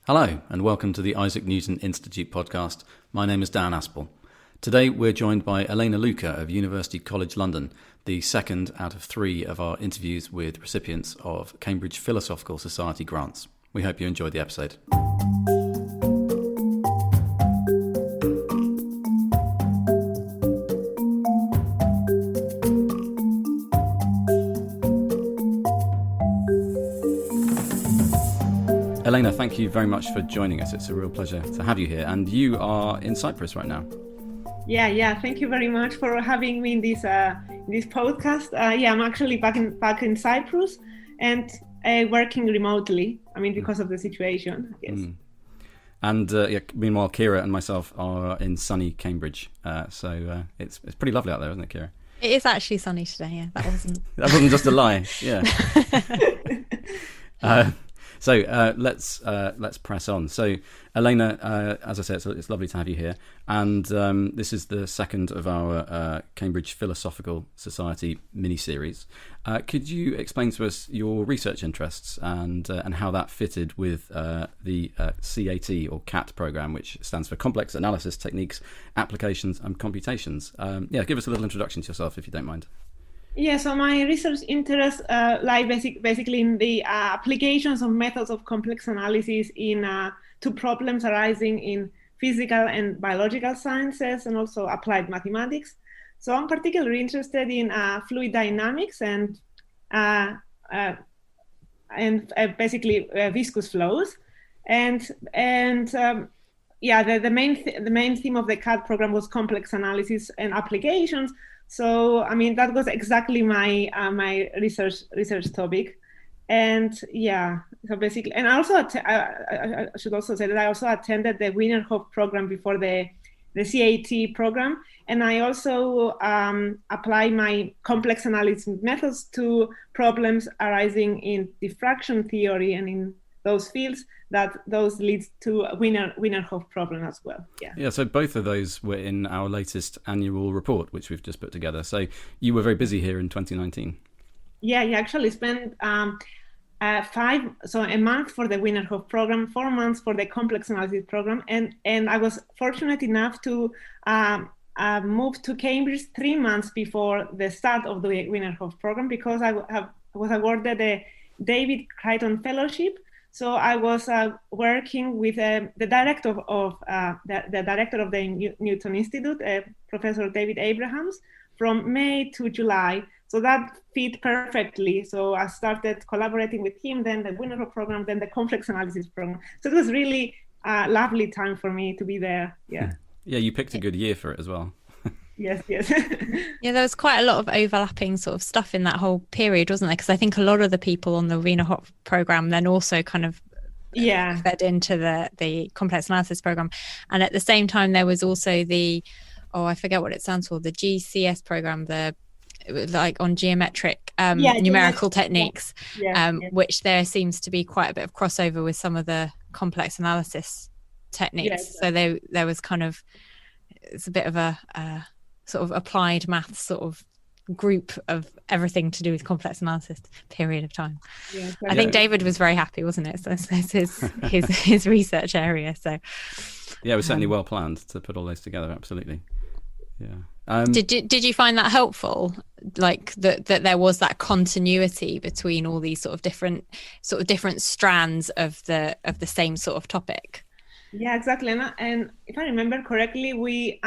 Hello, and welcome to the Isaac Newton Institute podcast. My name is Dan Aspel. Today we're joined by Elena Luca of University College London, the second out of 3 of our interviews with recipients of Cambridge Philosophical Society grants. We hope you enjoyed the episode. Elena, thank you very much for joining us. It's a real pleasure to have you here. And you are in Cyprus right now. Yeah. Thank you very much for having me in this podcast. I'm actually back in Cyprus and working remotely. I mean, because of the situation. Yes. And meanwhile, Kira and myself are in sunny Cambridge. So it's pretty lovely out there, isn't it, Kira? It is actually sunny today. Yeah, that wasn't just a lie. Yeah. So let's press on. So Elena, as I said, it's lovely to have you here, and this is the second of our Cambridge Philosophical Society mini-series. Could you explain to us your research interests and how that fitted with the CAT or CAT program, which stands for Complex Analysis Techniques, Applications and Computations? Give us a little introduction to yourself, if you don't mind. Yeah, so my research interests lie basically in the applications of methods of complex analysis to problems arising in physical and biological sciences and also applied mathematics. So I'm particularly interested in fluid dynamics and basically viscous flows. The main theme of the CAD program was complex analysis and applications. So, I mean, that was exactly my research topic. And so basically, and also I should also say that I also attended the Wienerhof program before the CAT program. And I also apply my complex analysis methods to problems arising in diffraction theory and in those fields, those leads to a Wienerhof problem as well. Yeah. So both of those were in our latest annual report, which we've just put together. So you were very busy here in 2019. Yeah, you actually spent a month for the Wienerhof program, 4 months for the complex analysis program, and I was fortunate enough to move to Cambridge 3 months before the start of the Wienerhof program because I was awarded a David Crichton Fellowship. So I was working with the director of the Newton Institute, Professor David Abrahams, from May to July. So that fit perfectly. So I started collaborating with him, then the Wienerhof program, then the complex analysis program. So it was really a lovely time for me to be there. Yeah. Yeah, you picked a good year for it as well. Yes. Yeah, there was quite a lot of overlapping sort of stuff in that whole period, wasn't there? Because I think a lot of the people on the Wienerhof program then also kind of fed into the complex analysis program. And at the same time, there was also I forget what it stands for, the GCS program, like on geometric numerical techniques, which there seems to be quite a bit of crossover with some of the complex analysis techniques. So there was kind of, it's a bit of a sort of applied maths sort of group of everything to do with complex analysis period of time. I think David was very happy, wasn't it? So it's his research area. So it was certainly well planned to put all those together. Absolutely. Yeah. Did you find that helpful? Like that there was that continuity between all these sort of different strands of the same sort of topic? Yeah, exactly. And if I remember correctly, we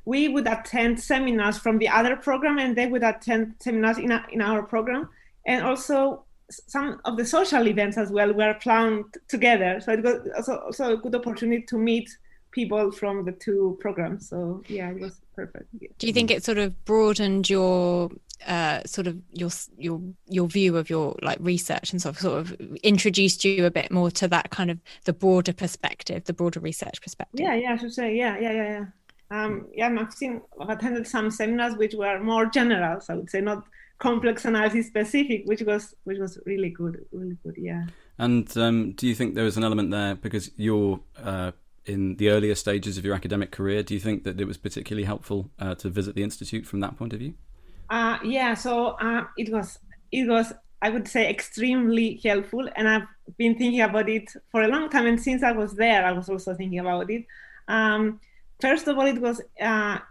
would attend seminars from the other program and they would attend seminars in our program. And also some of the social events as well were planned together. So it was also a good opportunity to meet people from the two programs. So it was perfect. Yeah. Do you think it sort of broadened your your view of your like research and sort of introduced you a bit more to that kind of the broader perspective, the broader research perspective? Yeah, I should say. Yeah. I've attended some seminars which were more general, so I would say not complex analysis specific, which was really good. Yeah. And do you think there was an element there because you're in the earlier stages of your academic career? Do you think that it was particularly helpful to visit the institute from that point of view? So it was I would say, extremely helpful. And I've been thinking about it for a long time. And since I was there, I was also thinking about it. First of all, it was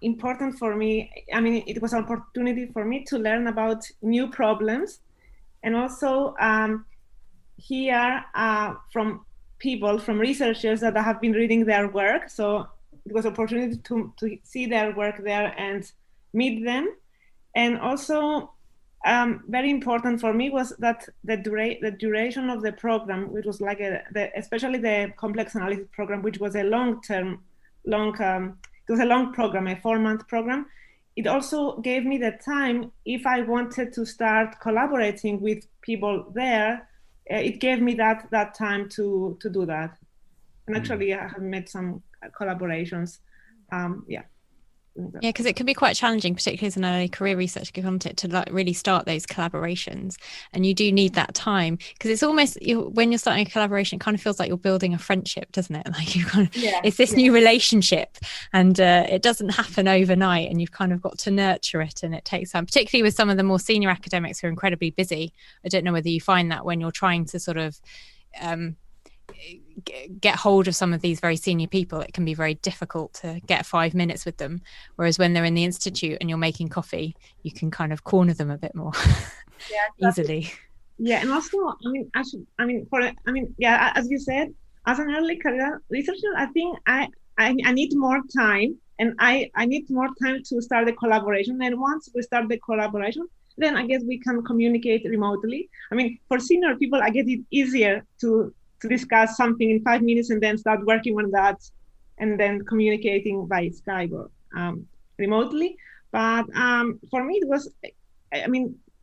important for me. I mean, it was an opportunity for me to learn about new problems, and also hear from people, from researchers that I have been reading their work. So it was an opportunity to see their work there and meet them. And also very important for me was that the duration of the program, which was like especially the complex analysis program, which was a it was a long program, a 4-month program. It also gave me the time, if I wanted to start collaborating with people there, it gave me that time to do that. And actually I have made some collaborations. Yeah, because it can be quite challenging, particularly as an early career researcher content, to like really start those collaborations, and you do need that time, because it's almost when you're starting a collaboration, it kind of feels like you're building a friendship, doesn't it? Like you kind of, it's this new relationship, and it doesn't happen overnight, and you've kind of got to nurture it, and it takes time, particularly with some of the more senior academics who are incredibly busy. I don't know whether you find that when you're trying to sort of get hold of some of these very senior people, it can be very difficult to get 5 minutes with them, whereas when they're in the institute and you're making coffee, you can kind of corner them a bit more easily. And also, as you said, as an early career researcher, I think I need more time, and I need more time to start the collaboration. And once we start the collaboration, then I guess we can communicate remotely. I mean, for senior people, I guess it's easier to discuss something in 5 minutes and then start working on that, and then communicating by Skype or remotely. But for me, it was,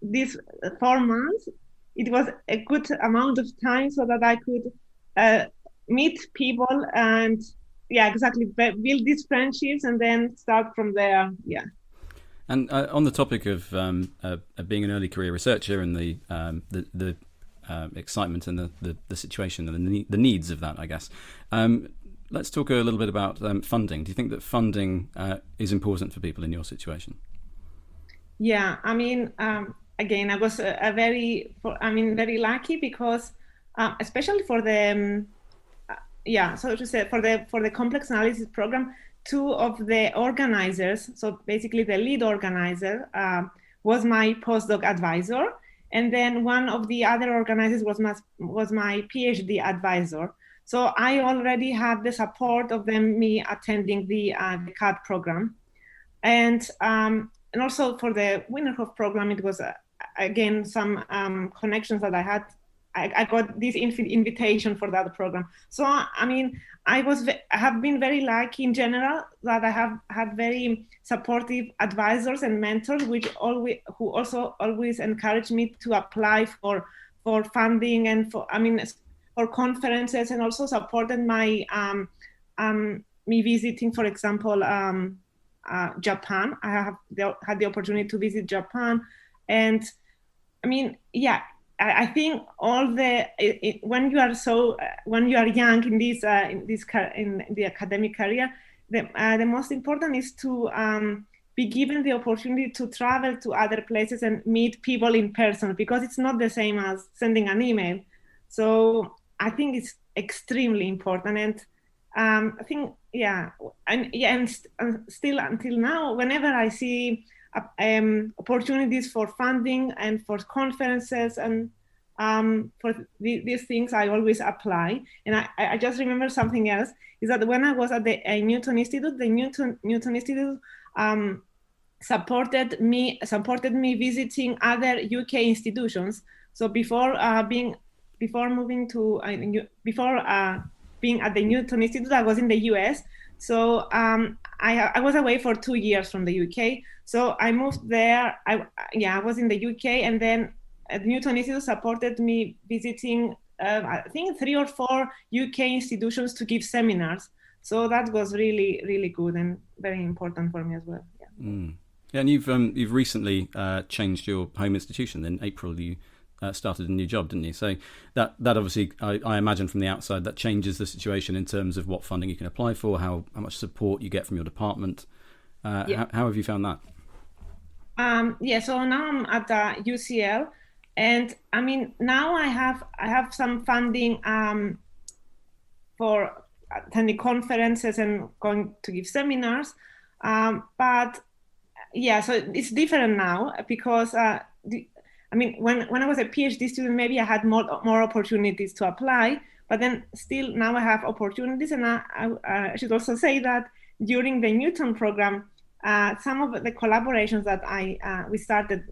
these 4 months, it was a good amount of time so that I could meet people and, build these friendships and then start from there. Yeah. And on the topic of being an early career researcher and the excitement and the situation and the needs of that, I guess. Let's talk a little bit about funding. Do you think that funding is important for people in your situation? Yeah, again, I was very lucky because, especially for the for the complex analysis program, 2 of the organizers, so basically the lead organizer, was my postdoc advisor. And then one of the other organizers was my PhD advisor. So I already had the support of me attending the CAD program. And also for the Winterhoff program, it was, again, some connections that I had. I got this invitation for that program. So, I have been very lucky in general that I have had very supportive advisors and mentors, who also always encouraged me to apply for funding and for conferences, and also supported my me visiting, for example, Japan. I have had the opportunity to visit Japan, and I think when you are young in the academic career, the most important is to be given the opportunity to travel to other places and meet people in person, because it's not the same as sending an email. So I think it's extremely important, and I think and still until now, whenever I see opportunities for funding and for conferences and for these things, I always apply. And I just remember something else, is that when I was at the Newton Institute, the Newton Institute supported me visiting other UK institutions. So before being at the Newton Institute, I was in the US. So I was away for 2 years from the UK. So I moved there. I was in the UK, and then the Newton Institute supported me visiting, I think, 3 or 4 UK institutions to give seminars. So that was really, really good and very important for me as well. Yeah. Yeah, and you've recently changed your home institution. In April, you started a new job, didn't you? So that obviously, I imagine from the outside, that changes the situation in terms of what funding you can apply for, how much support you get from your department. How have you found that? So now I'm at UCL, And I mean, now I have some funding for attending conferences and going to give seminars. But yeah, so it's different now because I mean, when I was a PhD student, maybe I had more opportunities to apply. But then still now I have opportunities, and I should also say that during the Newton program, some of the collaborations that we started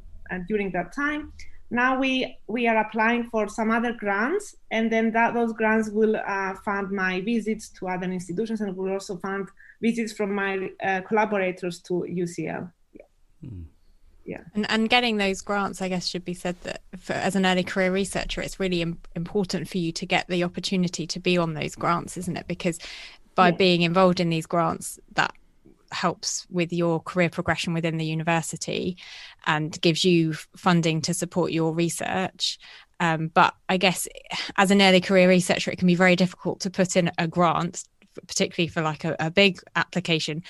during that time. Now we are applying for some other grants, and then those grants will fund my visits to other institutions, and will also fund visits from my collaborators to UCL. Yeah. Mm. Yeah. And getting those grants, I guess, should be said that as an early career researcher, it's really important for you to get the opportunity to be on those grants, isn't it? Because by being involved in these grants, that helps with your career progression within the university and gives you funding to support your research. But I guess as an early career researcher, it can be very difficult to put in a grant, particularly for like a big application,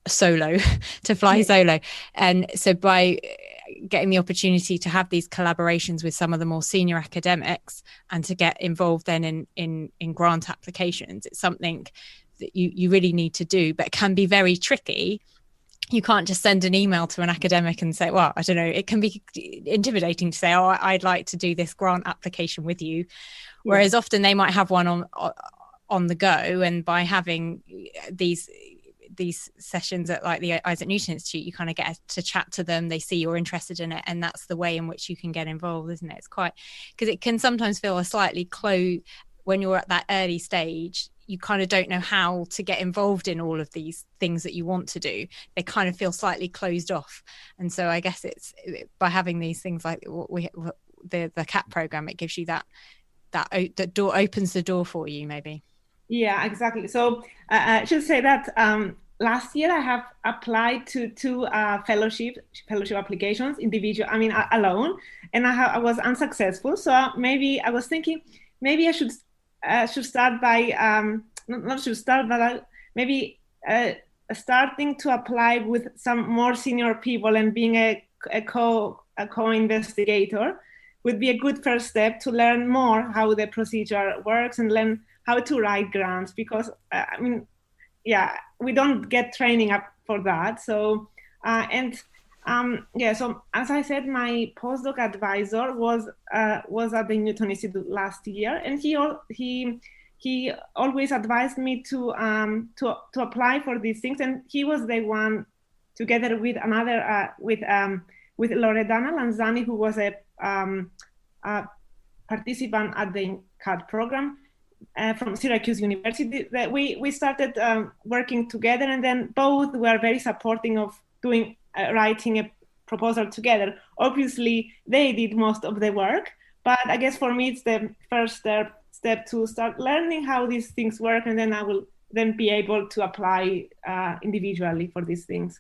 solo, to fly solo. And so by getting the opportunity to have these collaborations with some of the more senior academics and to get involved then in grant applications, it's something that you really need to do, but it can be very tricky. You can't just send an email to an academic and say, well, I don't know, it can be intimidating to say, oh, I'd like to do this grant application with you. Whereas often they might have one on the go, and by having these sessions at like the Isaac Newton Institute, you kind of get to chat to them, they see you're interested in it, and that's the way in which you can get involved, isn't it? It's quite, because it can sometimes feel a slightly closed when you're at that early stage. You kind of don't know how to get involved in all of these things that you want to do. They kind of feel slightly closed off. And so I guess it's by having these things like the CAP program, it gives you that door, opens the door for you, maybe. Yeah, exactly. So I should say that last year I have applied to two fellowship applications, individual, alone, and I was unsuccessful. So maybe I was thinking, maybe I should start by maybe starting to apply with some more senior people and being a co-investigator would be a good first step to learn more how the procedure works and learn how to write grants, because we don't get training up for that. So so as I said, my postdoc advisor was at the Newton Institute last year, and he always advised me to apply for these things, and he was the one, together with another with Loredana Lanzani, who was a participant at the CAD program from Syracuse University, that we started working together, and then both were very supporting of writing a proposal together. Obviously, they did most of the work, but I guess for me it's the first step to start learning how these things work, and then I will then be able to apply individually for these things.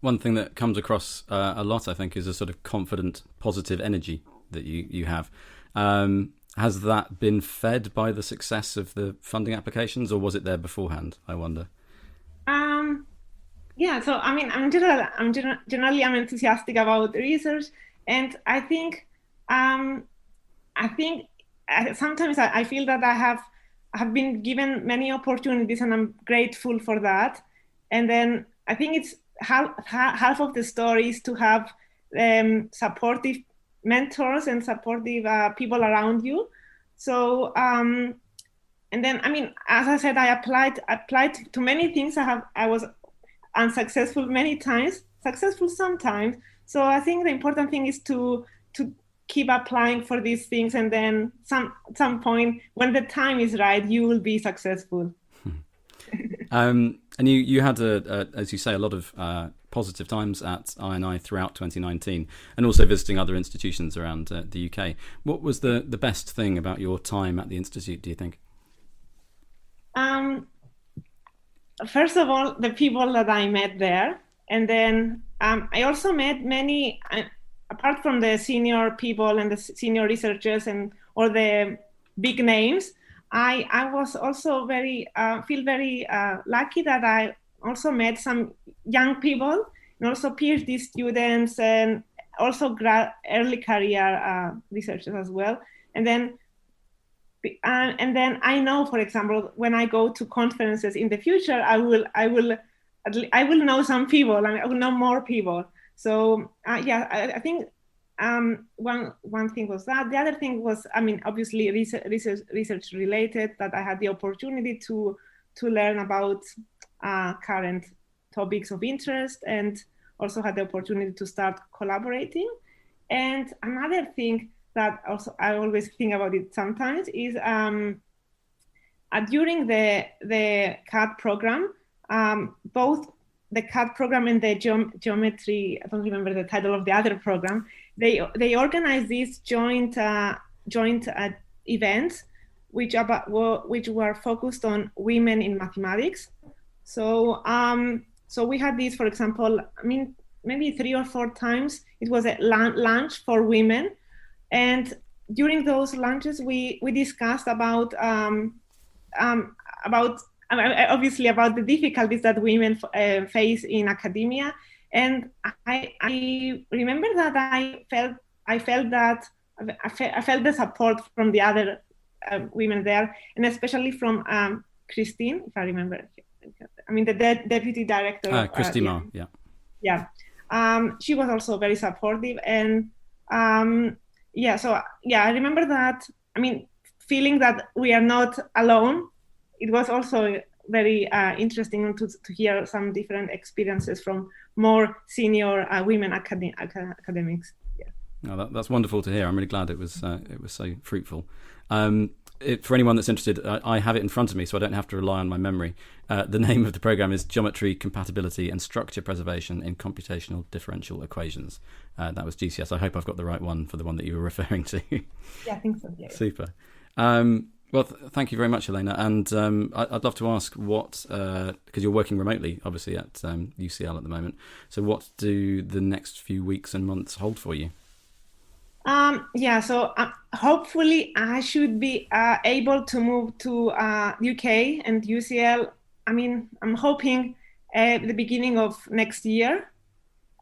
One thing that comes across a lot, I think, is a sort of confident, positive energy that you have. Has that been fed by the success of the funding applications, or was it there beforehand, I wonder? Yeah, so I'm generally enthusiastic about research, and I think sometimes I feel that I have been given many opportunities, and I'm grateful for that. And then I think it's half of the story is to have supportive mentors and supportive people around you. So and then as I said, I applied to many things. I was unsuccessful many times, successful sometimes. So I think the important thing is to keep applying for these things, and then at some point when the time is right, you will be successful. And you had as you say, a lot of positive times at INI throughout 2019, and also visiting other institutions around the UK. What was the best thing about your time at the institute, do you think? First of all, the people that I met there, and then I also met many, apart from the senior people and the senior researchers and all the big names, I was also feel very lucky that I also met some young people and also PhD students and also early career researchers as well. And then I know, for example, when I go to conferences in the future, I will know some people. I will know more people. So I think one thing was that. The other thing was, obviously research related, that I had the opportunity to learn about current topics of interest, and also had the opportunity to start collaborating. And another thing that also I always think about it sometimes is during the CAD program, both the CAD program and the geometry, I don't remember the title of the other program, they organize these joint events which were focused on women in mathematics. So we had these, for example, maybe 3 or 4 times. It was a lunch for women, and during those lunches we discussed about obviously about the difficulties that women face in academia. And I remember that I felt the support from the other women there, and especially from Christine, if I remember. The deputy director. Christy Ma, yeah. Yeah. She was also very supportive, and so I remember that. Feeling that we are not alone. It was also very interesting to hear some different experiences from more senior women academics. Yeah. No, that's wonderful to hear. I'm really glad it was so fruitful. For anyone that's interested, I have it in front of me, so I don't have to rely on my memory. The name of the program is Geometry, Compatibility and Structure Preservation in Computational Differential Equations. That was GCS. I hope I've got the right one for the one that you were referring to. Yeah, I think so. Yeah. Super. Well, thank you very much, Elena. And I'd love to ask what, because you're working remotely, obviously, at UCL at the moment. So what do the next few weeks and months hold for you? So hopefully I should be able to move to UK and UCL. I'm hoping at the beginning of next year.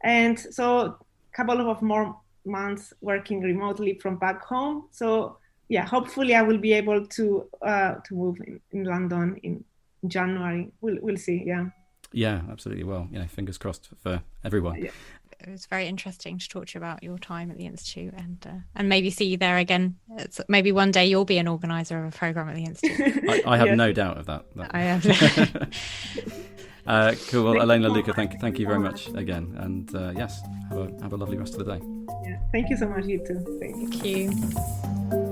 And so a couple of more months working remotely from back home. So yeah, hopefully I will be able to move in London in January. We'll see. Yeah. Yeah, absolutely. Well, fingers crossed for everyone. Yeah. It was very interesting to talk to you about your time at the Institute, and maybe see you there again. Maybe one day you'll be an organizer of a program at the Institute. I have no doubt of that. I have. Cool. Well, Elena Luca, thank you very much again, and yes, have a lovely rest of the day. Yeah. Thank you so much. You too. Thank you.